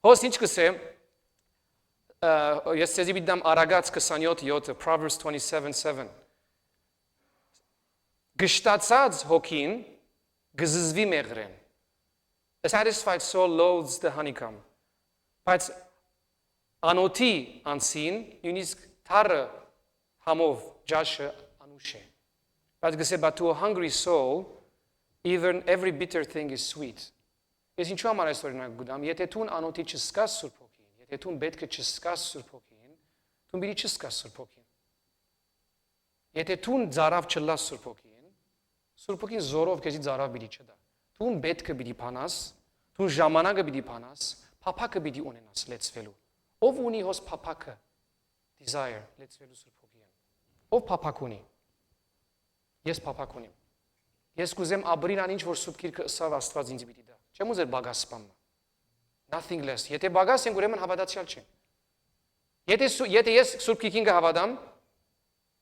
Հոս ինչ կսեմ, ես ցեզի պիտի դամ Արագած 27:7, Proverbs 27:7։ Գշտացած հոգին գզզվի մեղրեն։ A satisfied soul loathes the honeycomb. Բայց անոթի անսին նույնիսկ թարը համով ջաշը անուշ է։ Բայց գսե but to a hungry soul even every bitter thing is sweet. Ես ինչու համար այս օրինակ գուտամ, եթե դու անոթի չսկաս Սուրբ Հոգին, եթե դու պետք է չսկաս Սուրբ Հոգին, դու պիտի չսկաս Սուրբ Հոգին։ Եթե դու ծարավ չլաս Սուրբ Հոգին, Սուրբ Հոգին զորով քեզի ծարավ պիտի չդա։ Դու պետք է պիտի փանաս, դու ժամանակը պիտի փանաս, փափակը պիտի ունենաս լեցվելու։ Ով ունի հոս փափակը, desire լեցվելու Սուրբ Հոգին։ Ով փափակ ունի։ Ես փափակ ունիմ։ Ես կուզեմ ապրին անինչ որ Սուրբ Գիրքը ըսավ Աստված ինձ պիտի դա։ Չեմ ուզեր բագաս սպամը։ Nothing less։ Եթե բագաս ենք ուրեմն հավատացյալ չենք։ Եթե ես Սուրբ Գիրքին կհավատամ,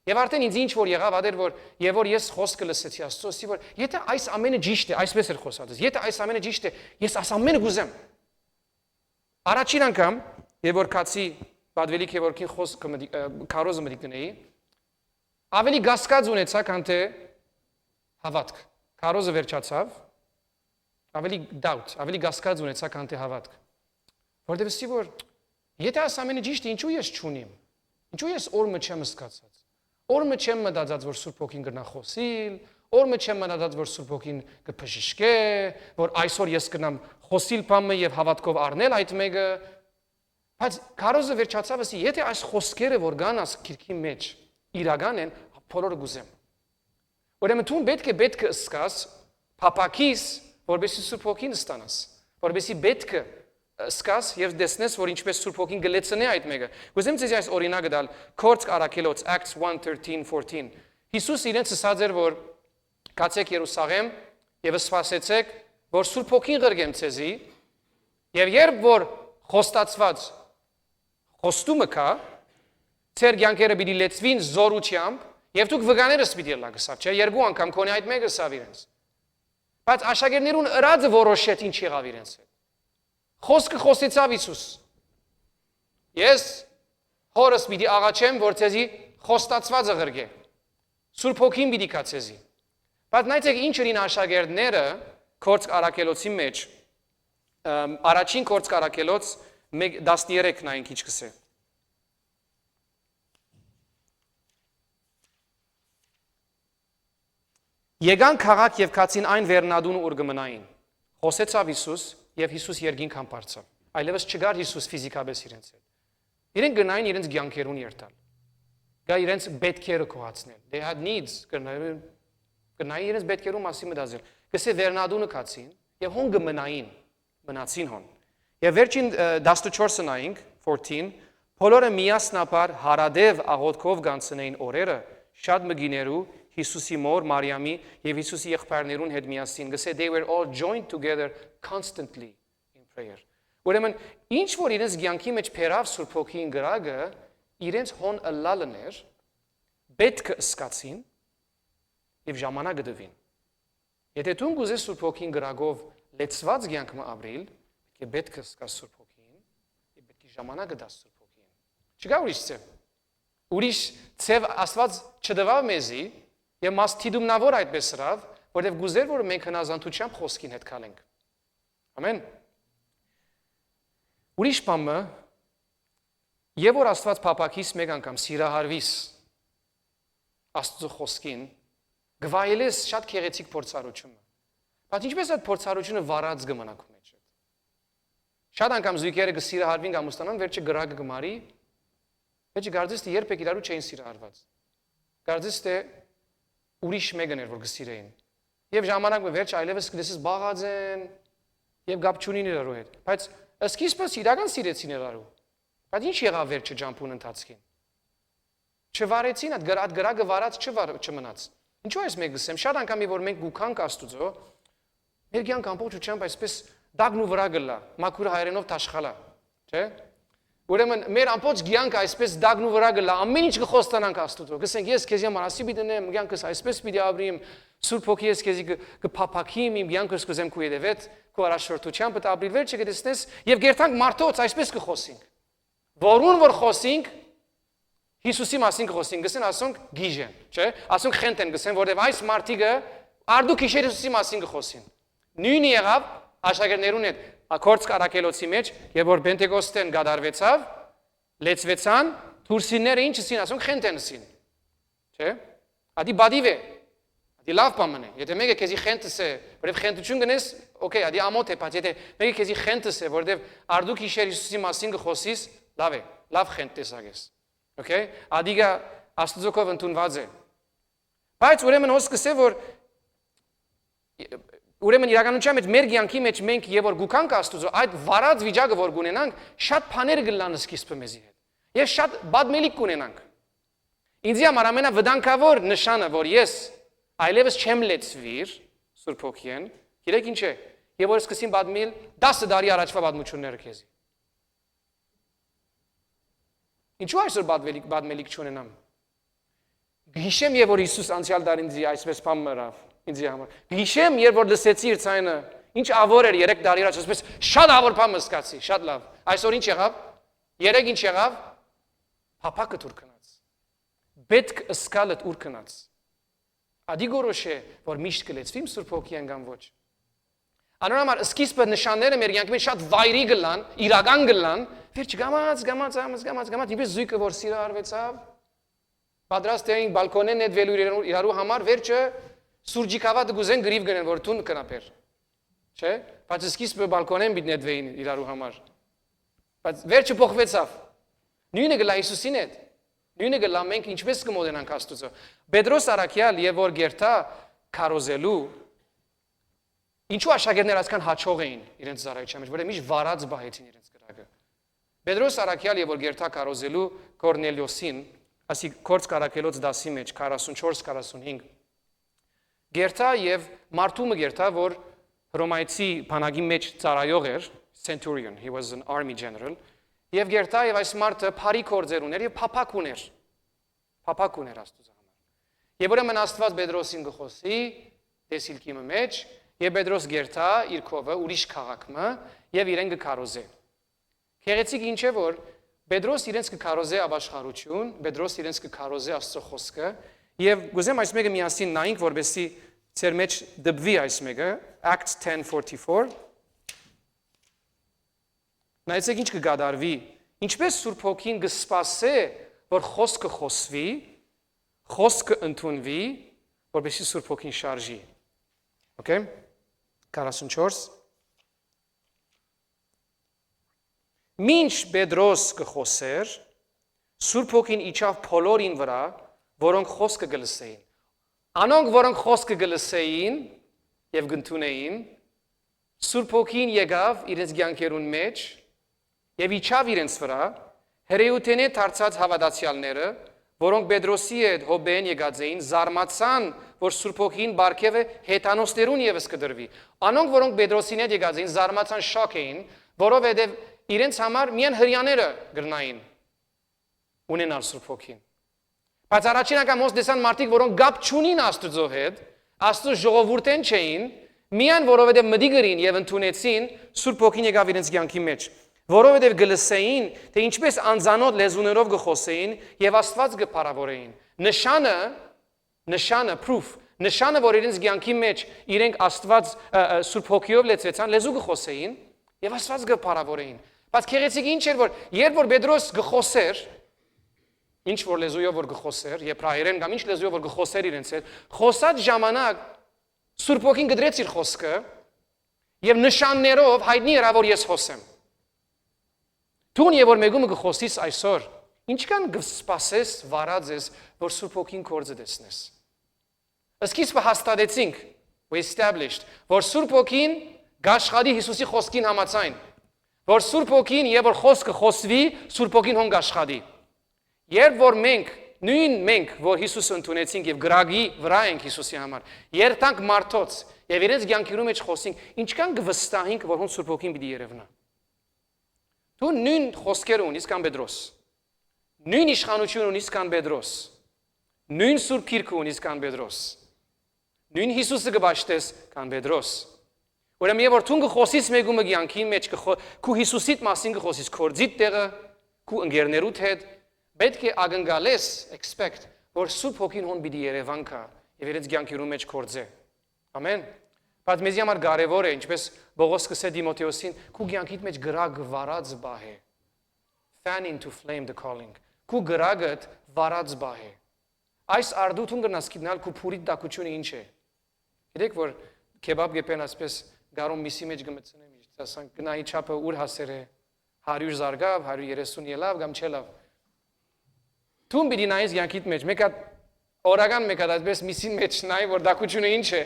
եւ արդեն ինձ ինչ որ եղավ ադեր որ եւ որ ես խոսքը լսեցի Աստծոյի որ եթե այս ամենը ճիշտ է, այսպես էր խոսածս։ Եթե այս ամենը ճիշտ է, ես այս ամենը կուզեմ։ Առաջին անգամ եւ որ կացի Բադվելի Քևորքին խոսքը քարոզը մտի գնեի, ավելի գասկած ունեցա, քան թե հավատք։ Քարոզը վերջացավ, ավելի doubt, ավելի գասկած ունեցա, քան թե հավատք։ Որտեղ ասի որ եթե այս ամենը ճիշտ է, ինչու ես չունիմ։ Ինչու ես օրը չեմ սկացած։ Օրը չեմ մտածած, որ Սուրբ Հոգին գնա խոսիլ, օրը չեմ մտածած, որ Սուրբ Հոգին կփժշկե, որ այսօր ես գնամ խոսիլ բամը եւ հավատքով առնել այդ մեկը։ Բայց քարոզը վերջացավ, ասի, եթե այս խոսքերը որ գանաս քիրքի մեջ իրական են, բոլորը գուզեմ։ Ուրեմն դու պետք է սկաս, փապակիս, որովհետեւ Սուրբ Հոգին ստանաս, որովհետեւ պետք է սկաս եւ դեսնես, որ ինչպես Սուրբ Հոգին գլեցնե այդ մեկը։ Գուզեմ ցեզ այս օրինակը տալ, Քորձ Արաքելոց Acts 1:13-14։ Հիսուս իրենց ասած էր, որ գացեք Երուսաղեմ եւ սպասեցեք, որ Սուրբ Հոգին ղրգեմ ցեզի, եւ երբ որ խոստացված խոստումը կա, ցեր կյանքերը պիտի լեցվին զորությամբ Եվ դուք վկաներս պիտի լա գսավ, չէ, երկու անգամ քոնի այդ մեկը սավ իրենց։ Բայց աշակերտներուն ըրածը որոշեց ինչ եղավ իրենց հետ։ Խոսքը խոսեցավ Հիսուս։ Ես հորս պիտի աղաչեմ, որ ցեզի խոստացվածը ղրգե։ Սուրբ Հոգին պիտի կա ցեզի։ Բայց նայեցեք ինչ էին աշակերտները Կորց Արաքելոցի մեջ, առաջին Կորց Արաքելոց 13 նայենք ինչ կսե։ Եկան քաղաք եւ քացին այն վերնադուն ուր գմնային։ Խոսեցավ Հիսուս եւ Հիսուս երկինք համբարձավ։ Այլևս չգար Հիսուս ֆիզիկապես իրենց հետ։ Իրենք գնային իրենց ցանկերուն երթալ։ Գա իրենց պետքերը կոհացնել։ They had needs, գնային իրենց պետքերու մասին մտածել։ Գսե վերնադունը քացին եւ հոն գմնային, մնացին հոն։ Եվ վերջին 14-ը նայենք 14, բոլորը միասնաբար հարադև աղոթքով գանցնեին օրերը, շատ մգիներու Հիսուսի մոր Մարիամի եւ Հիսուսի եղբայրներուն հետ միասին գսե they were all joined together constantly in prayer։ Ուրեմն ինչ որ իրենց ցանկի մեջ փերավ Սուրբ Հոգին գրագը իրենց հոն ըլլալներ պետք սկացին եւ ժամանակ գտվին։ Եթե դու գուզես Սուրբ Հոգին գրագով լեցված ցանկ մը ապրիլ, պետք է սկաս Սուրբ Հոգին եւ պետք է ժամանակ գտաս Սուրբ Հոգին։ Չկա ուրիշ ցև։ Ուրիշ ցև Աստված չդվավ մեզի եւ մաստիդումնավոր այդպես հրավ, որովհետեւ գուզեր որ մենք հնազանդությամբ խոսքին հետ քալենք։ Ամեն։ Ուրիշ բանը եւ որ Աստված փապակիս մեկ անգամ սիրահարվիս Աստծո խոսքին, գվայելես շատ քեղեցիկ փորձառությունը։ Բայց ինչպես այդ փորձառությունը վարած գմանակու մեջ է։ Շատ անգամ զույգերը կսիրահարվին կամ ուստանան, վերջը գրագը գմարի, վերջը գարձես թե երբեք իրարու չէին սիրահարված։ Գարձես թե ուրիշ մեկն էր որ գսիրեին։ Եվ ժամանակը վերջ այլևս կդեսես բաղած են եւ գապ չունին իրարու հետ։ Բայց սկիզբս իրական սիրեցին իրարու։ Բայց ինչ եղավ վերջը ջամփուն ընթացքին։ Չվարեցին այդ գրագը վարած չմնաց։ Ինչու այս մեկը ասեմ, շատ անգամ որ մենք գուքանք Աստուծո, մեր կյանք ամբողջությամբ այսպես դագն ու վրա գլա, մաքուր հայերենով տաշխալա, չէ՞։ Ուրեմն մեր ամբողջ կյանքը այսպես դագն ու վրա գլա, ամեն ինչ կխոստանանք Աստուծո։ Գսենք ես քեզ համար ասի բիդնեմ, կյանքս այսպես պիտի ապրիմ, Սուրբ Հոգի ես քեզի կփափակիմ, իմ կյանքս կուզեմ քու երևետ, քու առաջնորդությամբ ապրիլ վերջը կդեսնես եւ գերտանք մարդոց այսպես կխոսենք։ Որուն որ խոսենք Հիսուսի մասին կխոսենք, գսեն ասոնք գիժեն, չէ՞։ Ասոնք խենթեն գսեն, որովհետև այս մարդիկը արդու քիշեր Հիսուսի մասին կխոսին։ Նույնը եղավ աշակերտներուն հետ Կորց Արաքելոցի մեջ, երբ որ Պենտեկոստեն գդարվեցավ, լեցվեցան, թուրսինները ինչ ասին, ասոնք խենթեն ասին։ Չէ՞։ Ադի բադիվ է։ Ադի լավ բան է։ Եթե մեկը քեզի խենթս է, որովհետև խենթություն գնես, օքեյ, ադի ամոթ է, բայց եթե մեկը քեզի խենթս է, որովհետև արդու քիշեր Հիսուսի մասին կխոսիս, լավ է, լավ խենթ տեսակես։ Okay, ադիգա Աստծոքով ընդունված է։ Բայց ուրեմն հոս կսե որ ուրեմն իրականության մեջ մեր կյանքի մեջ մենք եւ որ գուքանք Աստծո այդ վարած վիճակը որ գունենանք շատ բաներ կլան սկիզբը մեզի հետ։ Ես շատ բադմելիք կունենանք։ Ինձ համար ամենավտանգավոր նշանը որ ես այլևս չեմ լեցվիր Սուրբ Հոգին, գիտեք ինչ է, եւ որ սկսեմ բադմել 10 տարի առաջվա բադմությունները քեզի։ Ինչու այսօր բադմելիք չունենամ։ Գիշեմ եւ որ Հիսուս անցյալ դարին ինձ այսպես բան մրավ ինձ համար։ Գիշեմ երբ որ լսեցի իր ցայնը, ինչ ավոր էր 3 տարի առաջ, այսպես շատ ավոր բան մսկացի, շատ լավ։ Այսօր ինչ եղավ։ Երեք ինչ եղավ։ Փափակը դուր կնաց։ Պետք սկալը դուր կնաց։ Ադի գորոշե որ միշտ կլեցվիմ Սուրբ Հոգին կամ ոչ։ Անորոմար սկիզբը նշանները մեր կյանքի մեջ շատ վայրի գլան, իրական գլան, վերջ գամած, ինչպես զույգը որ սիրահարվեցավ, պատրաստ էին բալկոնեն նետվելու իրարու համար, վերջը սուրջիկավատ գուզեն գրիվ գնեն, որ տուն կնապեր, չէ՞, բայց սկիզբը բալկոնեն պիտի նետվեին իրարու համար, բայց վերջը փոխվեցավ, նույնը գլա Հիսուսին հետ, նույնը գլա մենք ինչպես կմոտենանք Աստծո, Պետրոս Արաքյալ եւ որ գերտա քարոզելու Ինչու աշակերտները այսքան հաճող էին իրենց ծառայության մեջ, որը միշտ վարած բահեցին իրենց գրագը։ Պետրոս Արաքյալ եւ որ գերտա կարոզելու Կորնելիոսին, ասի Կորց Արաքելոց դասի մեջ 44-45 գերտա եւ Մարտումը գերտա, որ Հռոմայցի բանակի մեջ ծառայող էր, centurion, he was an army general, եւ գերտա եւ այս մարդը բարի կորձեր ուներ եւ փափակ ուներ Աստծո համար։ Եվ ուրեմն Աստված Պետրոսին գխոսի տեսիլքի մեջ, եւ Պետրոս գերտա իր քովը ուրիշ քաղաքը եւ իրեն գկարոզե։ Քեղեցիկ ինչ է որ Պետրոս իրենց կկարոզե ապաշխարություն, Պետրոս իրենց կկարոզե Աստծո խոսքը եւ գուզեմ այս մեկը միասին նայենք որովհետեւ ծեր մեջ դպվի այս մեկը Acts 10:44 Նայեցեք ինչ կգադարվի, ինչպես Սուրբ Հոգին կսպասե, որ խոսքը խոսվի, խոսքը ընդունվի, որովհետեւ Սուրբ Հոգին շարժի։ Okay? 44 Մինչ Պետրոս կխոսեր, Սուրբ Հոգին իջավ բոլորին վրա, որոնք խոսքը գլսեին։ Անոնք, որոնք խոսքը գլսեին եւ գնդունեին, Սուրբ Հոգին եկավ իրենց կյանքերուն մեջ եւ իջավ իրենց վրա, հրեուտենե դարձած հավատացյալները, որոնք Պետրոսի հետ հոբեն եկած էին, զարմացան, որ Սուրբ Հոգին բարգեւը հեթանոսներուն եւս կդրվի։ Անոնք, որոնք Պետրոսին հետ եկած էին, զարմացան, շոկ էին, որովհետեւ իրենց համար միայն հрьяաները գրնային ունենալ Սուրբ Հոգին։ Բայց առաջին անգամ ոնց դեսան մարդիկ, որոնք գապ չունին Աստծո հետ, Աստծո ժողովուրդեն չէին, միայն որովհետև մտի գրին եւ ընդունեցին, Սուրբ Հոգին եկավ իրենց կյանքի մեջ, որովհետև գլսեին, թե ինչպես անձանոտ լեզուներով գխոսեին եւ Աստված կփարավորեին։ Նշանը proof, նշանը, որ իրենց կյանքի մեջ իրենք Աստված Սուրբ Հոգիով լեցվեցան, լեզու գխոսեին եւ Աստված կփարավորեին։ Բայց քեղեցիկ ինչ էր որ երբ որ Պետրոս գխոսեր, ինչ որ լեզույով որ գխոսեր, եբրայերեն կամ ինչ լեզույով որ գխոսեր իրենց հետ, խոսած ժամանակ Սուրբ Հոգին գդրեց իր խոսքը եւ նշաններով հայտնի era որ ես խոսեմ։ Դու եւ որ մեկումը գխոսիս այսօր, ինչքան կսպասես վարածես որ Սուրբ Հոգին կորձը դեսնես։ Սկիզբը հաստատեցինք, we established, որ Սուրբ Հոգին գաշխատի Հիսուսի խոսքին համաձայն, որ Սուրբ Հոգին եւ որ խոսքը խոսվի, Սուրբ Հոգին հոն գաշխատի։ Երբ որ մենք, որ Հիսուսը ընդունեցինք եւ գրագի վրա ենք Հիսուսի համար, երթանք մարդոց եւ իրենց կյանքերում մեջ խոսենք, ինչքան կվստահենք, որ հոն Սուրբ Հոգին պիտի երևնա։ Դու նույն խոսքերը ունիս կան Պետրոս։ Նույն իշխանություն ունիս կան Պետրոս։ Նույն Սուրբ Գիրքը ունիս կան Պետրոս։ Նույն Հիսուսը կբաշխտես կան Պետրոս։ Ուրեմն եւ որ դու գխոսիս մեկումը կյանքի մեջ քու Հիսուսիդ մասին գխոսիս կորձիդ տեղը, քու ընկերներուդ հետ, պետք է ակնկալես, expect, որ Սուրբ Հոգին հոն պիտի երևան կա եւ իրենց կյանքերում մեջ կորձե։ Ամեն։ Բայց մեզ համար կարեւոր է, ինչպես Պողոս կսե Դիմոթեոսին, քու կյանքիդ մեջ գրակ վարած բահե։ Fan into flame the calling։ Քու գրակդ վարած բահե։ Այս արդյունքն գնաս գիտնալ քու փուրի դակությունը ինչ է։ Գիտեք որ քեբաբ գեփեն ասպես գարոն միսի մեջ գմցնեմ իշ ասան գնայի չափը ուր հասեր է 100 զարգավ 130 ելավ կամ չելավ դու պիտի նայես յանքիդ մեջ մեկը օրական մեկը այդպես միսի մեջ նայ որ դակությունը ինչ է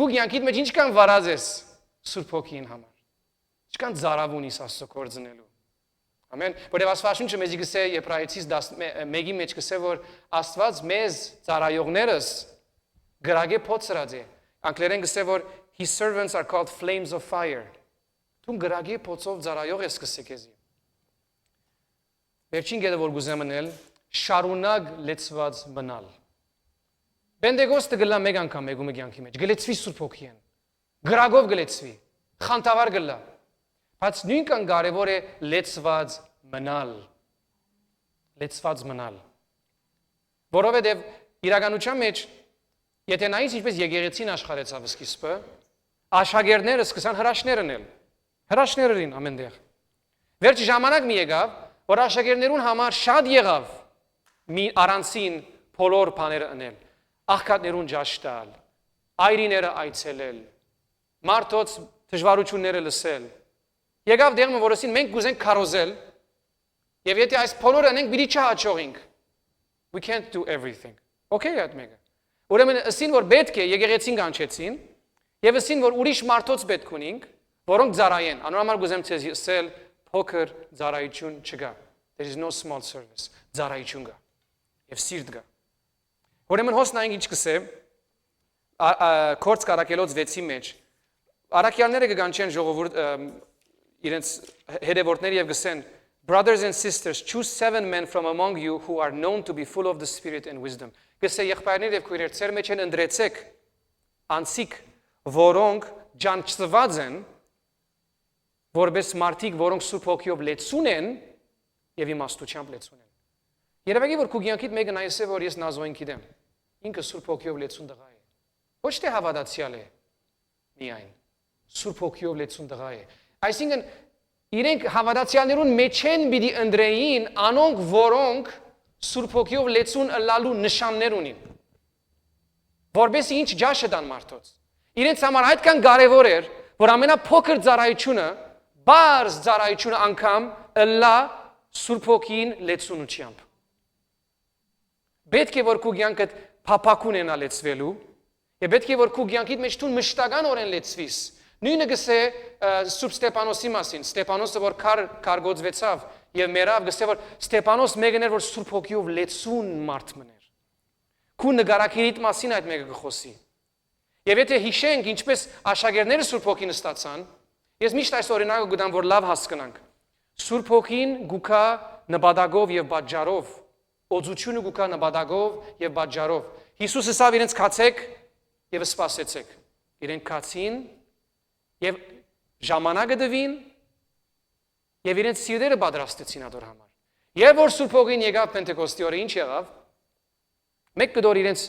քու յանքիդ մեջ ինչքան վարած ես Սուրբ Հոգին համար ինչքան զարավ ունիս Աստծո կորձնելու ամեն որովհետև Աստվածաշունչը մեզ գսե Եբրայեցիս 1-ի մեջ գսե որ Աստված մեզ ծառայողներս գրագե փոցրած է անգլերեն գսե որ his servants are called flames of fire դու գրագե փոցով ծառայող ես գսե քեզի վերջին գեդը որ գուզեմ անել շարունակ լեցված մնալ Պենտեկոստը գլա մեկ անգամ եկումը կյանքի մեջ գլեցվի Սուրբ Հոգին գրագով գլեցվի խանտավար գլա բայց նույնքան կարևոր է լեցված մնալ որովհետև իրականության մեջ եթե նայես ինչպես եկեղեցին աշխարհեցավ սկիզբը աշակերտները սկսան հրաշներն ամենտեղ վերջ ժամանակ մի եկավ որ աշակերտներուն համար շատ եղավ մի առանցին բոլոր բաները անել աղքատներուն ջաշ տալ այրիները այցելել մարդոց դժվարությունները լսել եկավ դեղը որոսին մենք գուզենք քարոզել եւ եթե այս բոլորը անենք պիտի չհաջողենք we can't do everything okay այդ մեկը ուրեմն ասին որ պետք է եկեղեցին կանչեցին եւ ասին որ ուրիշ մարդոց պետք ունենք որոնք ծառայեն անորոշ գուզեմ ցեզ ասել փոքր ծառայություն չկա there is no small service ծառայություն կա եւ սիրտ կա ուրեմն հոս նայենք ինչ կսե կորց կարակելոց 6-ի մեջ արաքյալները կգանչեն ժողովուրդ իրենց հետևորդները եւ գսեն Brothers and sisters, choose 7 men from among you who are known to be full of the Spirit and wisdom. Գսե եղբայրներ եւ քույրեր, ծեր մեջ են ընդրեցեք անցիկ, որոնք ջանչված են, որպես մարդիկ, որոնք Սուրբ Հոգիով լեցուն են եւ իմաստությամբ լեցուն են։ Երևի որ քու կյանքիդ մեկը նայես է, որ ես նազոին գիտեմ։ Ինքը Սուրբ Հոգիով լեցուն տղա է։ Ոչ թե հավատացյալ է միայն, Սուրբ Հոգիով լեցուն տղա է։ Այսինքն իրենք հավատացյալներուն մեջ են պիտի ընդրեին անոնք, որոնք Սուրբ Հոգիով լեցուն ըլլալու նշաններ ունին։ Որբեսի ինչ ջաշը տան մարդոց։ Իրենց համար այդքան կարևոր էր, որ ամենափոքր ծառայությունը, բարձ ծառայությունը անգամ ըլլա Սուրբ Հոգին լեցունությամբ։ Պետք է որ քու կյանքդ փափակ ունենա լեցվելու, եւ պետք է որ քու կյանքիդ մեջ դու մշտականորեն լեցվիս։ Նույնը գսե Սուրբ Ստեփանոսի մասին, Ստեփանոսը որ քարգոծվեցավ եւ մեռավ, գսե որ Ստեփանոս մեկն էր որ Սուրբ Հոգիով լեցուն մարդ մներ։ Քու նկարակիրիդ մասին այդ մեկը գխոսի։ Եվ եթե հիշենք ինչպես աշակերտները Սուրբ Հոգին ստացան, ես միշտ այս օրինակը գտամ որ լավ հասկանանք։ Սուրբ Հոգին գուքա նպատակով եւ պատճառով, օծությունը գուքա նպատակով եւ պատճառով։ Հիսուսը ասավ իրենց քացեք եւ սպասեցեք։ Իրենք քացին եւ ժամանակը դվին եւ իրենց սիրտերը պատրաստեցին ադոր համար։ Եվ որ Սուրբ Հոգին եկավ Պենտեկոստի օրը, ինչ եղավ։ Մեկ կդոր իրենց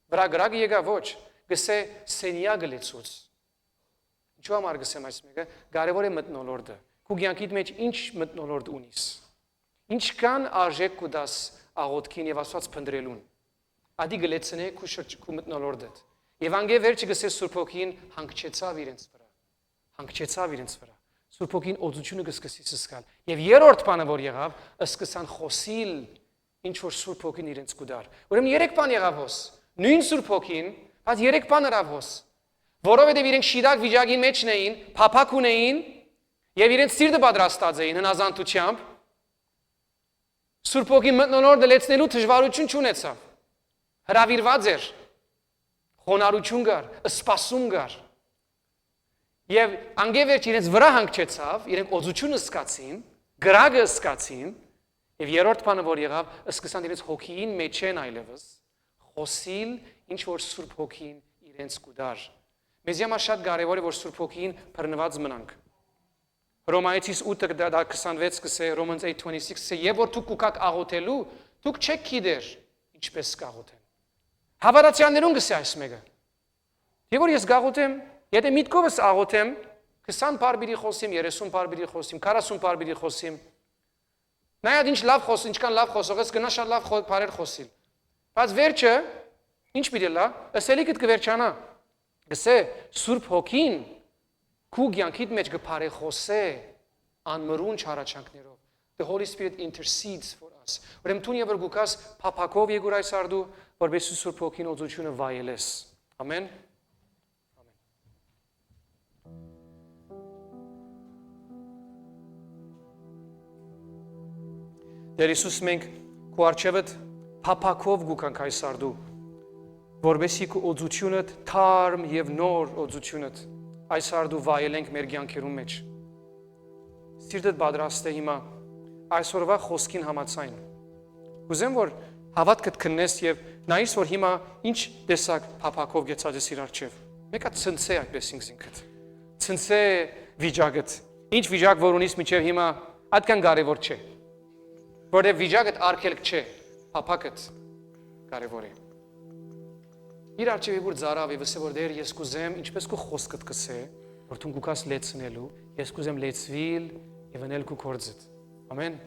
վրա գրակը եկավ ոչ, գսե սենյակը լեցուց։ Ինչու համար գսեմ այս մեկը, կարևոր է մտնոլորտը։ Քու կյանքիդ մեջ ինչ մտնոլորտ ունիս։ Ինչքան արժեք կուտաս աղոթքին եւ Աստված փնտրելուն։ Ադի գլեցնե քու մտնոլորտդ։ Եվ անգե վերջը գսե Սուրբ Հոգին հանգչեցավ իրենց վրա։ Հանգչեցավ իրենց վրա։ Սուրբ Հոգին օծությունը կսկսի սկալ։ Եվ երրորդ բանը որ եղավ, սկսան խոսիլ ինչ որ Սուրբ Հոգին իրենց կուտար։ Ուրեմն 3 բան եղավ հոս։ Նույն Սուրբ Հոգին, բայց 3 բան ըրավ հոս։ Որովհետև իրենք շիրակ վիճակի մեջն էին, փափակ ունեին եւ իրենց սիրտը պատրաստած էին հնազանդությամբ։ Սուրբ Հոգին մտնոլորտը լեցնելու դժվարություն չունեցավ։ Հրավիրված էր։ Խոնարհություն կար, սպասում կար։ Եվ անգևերջ իրենց վրա հանգչեցավ, իրենք օծությունը սկացին, գրագը սկացին, եւ երրորդ բանը որ եղավ, սկսան իրենց հոգին մեջ են այլևս խոսիլ ինչ որ Սուրբ Հոգին իրենց կուտար։ Մեզ համար շատ կարևոր է որ Սուրբ Հոգին բռնված մնանք։ Հռոմայեցիս 8:26 կսե Romans 8:26 կսե եւ որ դուք կուքակ աղոթելու, դուք չեք գիտեր ինչպես կաղոթեն։ Հավատացյալներուն գսե այս մեկը։ Եվ որ ես գաղոթեմ, եթե միտքովս աղոթեմ, 20 բառ բիդի խոսիմ, 30 բառ բիդի խոսիմ, 40 բառ բիդի խոսիմ։ Նայած ինչ լավ խոս, ինչքան լավ խոսող ես, գնա շատ լավ բառեր խոսիլ։ Բայց վերջը ինչ պիտի լա, ըսելիքդ կվերջանա։ Գսե Սուրբ Հոգին քու կյանքիդ մեջ կփարե խոսե անմռունչ հառաչանքներով։ The Holy Spirit intercedes for us. Ուրեմն դու եւ գուկաս փափակով եկուր այս արդու, որովհետեւ Սուրբ Հոգին օծությունը վայելես։ Ամեն։ Դեր Հիսուս մենք քու արչեվդ փափակով գուկանք այս արդու, որովհետեւ քու օծությունդ թարմ եւ նոր օծությունդ այս արդու վայելենք մեր կյանքերում մեջ։ Սիրտդ պատրաստ է հիմա այսօրվա խոսքին համաձայն։ Ուզեմ որ հավատքդ քննես եւ նայես որ հիմա ինչ տեսակ փափակով գեցած ես իր արչեւ։ Մեկը ցնցե այդպես ինքդ։ Ցնցե վիճակդ։ Ինչ վիճակ որ ունիս միջև հիմա այդքան կարևոր չէ։ Որտեղ վիճակդ արգելք չէ, փափակդ կարևոր է։ Իր արչեւ որ ծարավ եւ ասե որ դեր ես կուզեմ ինչպես քո խոսքդ կսե, որ դու կուքաս լեցնելու, ես կուզեմ լեցվիլ եւ անել քո կորձդ։ Ամեն։